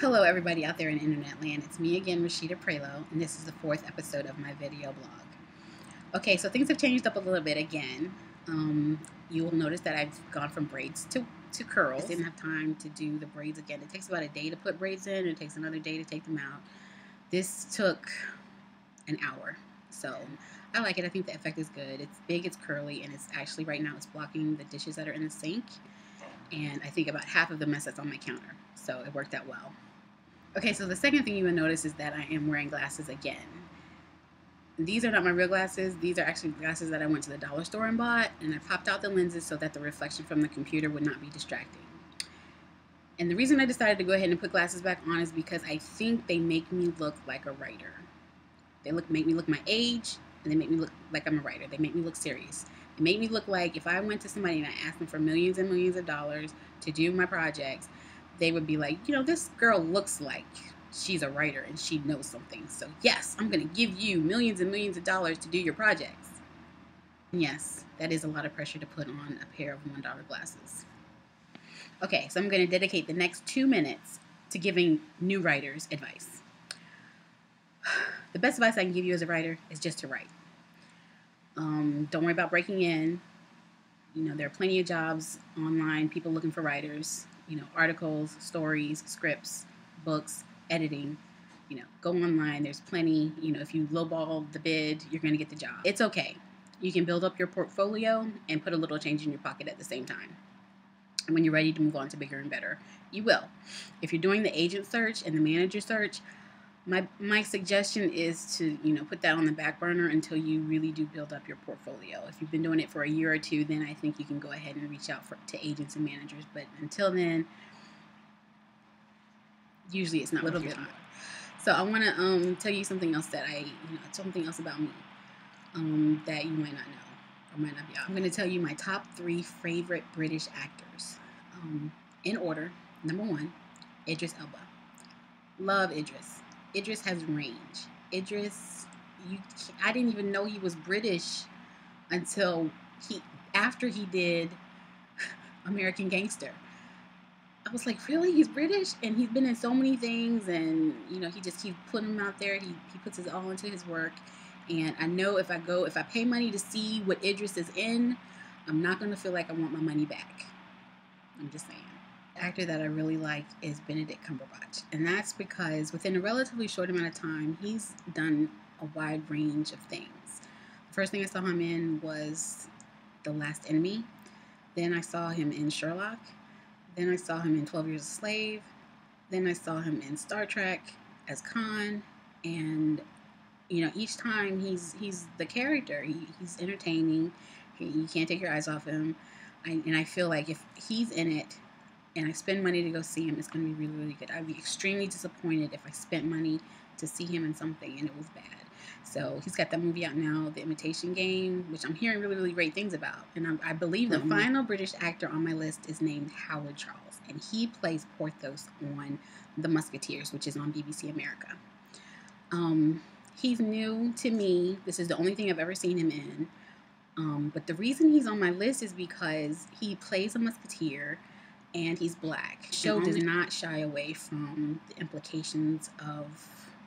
Hello everybody out there in internet land, it's me again, Rasheedah Prioleau, and this is the 4th episode of my video blog. Okay, so things have changed up a little bit again. You will notice that I've gone from braids to curls. I didn't have time to do the braids again. It takes about a day to put braids in, and it takes another day to take them out. This took an hour, so I like it. I think the effect is good. It's big, it's curly, and it's actually right now it's blocking the dishes that are in the sink, and I think about half of the mess that's on my counter, so it worked out well. Okay, so the second thing you will notice is that I am wearing glasses again. These are not my real glasses. These are actually glasses that I went to the dollar store and bought, and I popped out the lenses so that the reflection from the computer would not be distracting. And the reason I decided to go ahead and put glasses back on is because I think they make me look like a writer. They make me look my age, and they make me look like I'm a writer. They make me look serious. They make me look like if I went to somebody and I asked them for millions and millions of dollars to do my projects, they would be like, you know, this girl looks like she's a writer and she knows something. So yes, I'm going to give you millions and millions of dollars to do your projects. And yes, that is a lot of pressure to put on a pair of $1 glasses. Okay, so I'm going to dedicate the next 2 minutes to giving new writers advice. The best advice I can give you as a writer is just to write. Don't worry about breaking in. You know, there are plenty of jobs online, people looking for writers. You know, articles, stories, scripts, books, editing. You know, go online. There's plenty. You know, if you lowball the bid, you're going to get the job. It's okay. You can build up your portfolio and put a little change in your pocket at the same time. And when you're ready to move on to bigger and better, you will. If you're doing the agent search and the manager search, my suggestion is to, you know, put that on the back burner until you really do build up your portfolio. If you've been doing it for a year or two, then I think you can go ahead and reach out to agents and managers. But until then, usually it's not worth your time. So I want to tell you something else that something else about me that you might not know or might not be out. I'm going to tell you my top 3 favorite British actors in order. Number 1, Idris Elba. Love Idris. Idris has range. Idris, I didn't even know he was British until after he did American Gangster. I was like, really? He's British? And he's been in so many things, and you know, he keeps putting him out there. He puts his all into his work. And I know if I pay money to see what Idris is in, I'm not going to feel like I want my money back. I'm just saying. Actor that I really like is Benedict Cumberbatch, and that's because within a relatively short amount of time he's done a wide range of things. The first thing I saw him in was The Last Enemy, then I saw him in Sherlock, then I saw him in 12 Years a Slave, then I saw him in Star Trek as Khan, and you know, each time he's the character. He's entertaining. You can't take your eyes off him, and I feel like if he's in it and I spend money to go see him, it's going to be really, really good. I'd be extremely disappointed if I spent money to see him in something and it was bad. So he's got that movie out now, The Imitation Game, which I'm hearing really, really great things about. And I believe the final British actor on my list is named Howard Charles, and he plays Porthos on The Musketeers, which is on BBC America. He's new to me. This is the only thing I've ever seen him in. But the reason he's on my list is because he plays a musketeer, and he's black. The show does not shy away from the implications of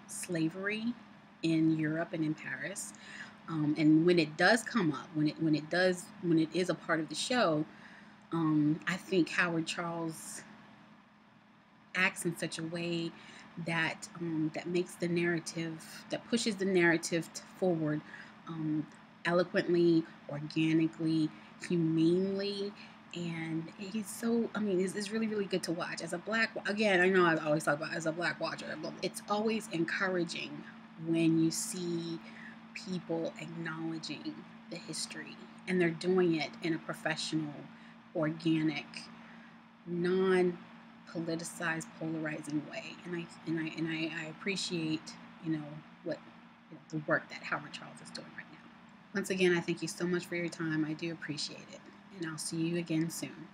slavery in Europe and in Paris. And when it does come up, when it is a part of the show, I think Howard Charles acts in such a way that that makes the narrative, that pushes the narrative forward, eloquently, organically, humanely. And he's so, I mean, it's really, really good to watch. As a black, again, I know I always talk about as a black watcher, but it's always encouraging when you see people acknowledging the history, and they're doing it in a professional, organic, non-politicized, polarizing way. And I appreciate, you know, the work that Howard Charles is doing right now. Once again, I thank you so much for your time. I do appreciate it. And I'll see you again soon.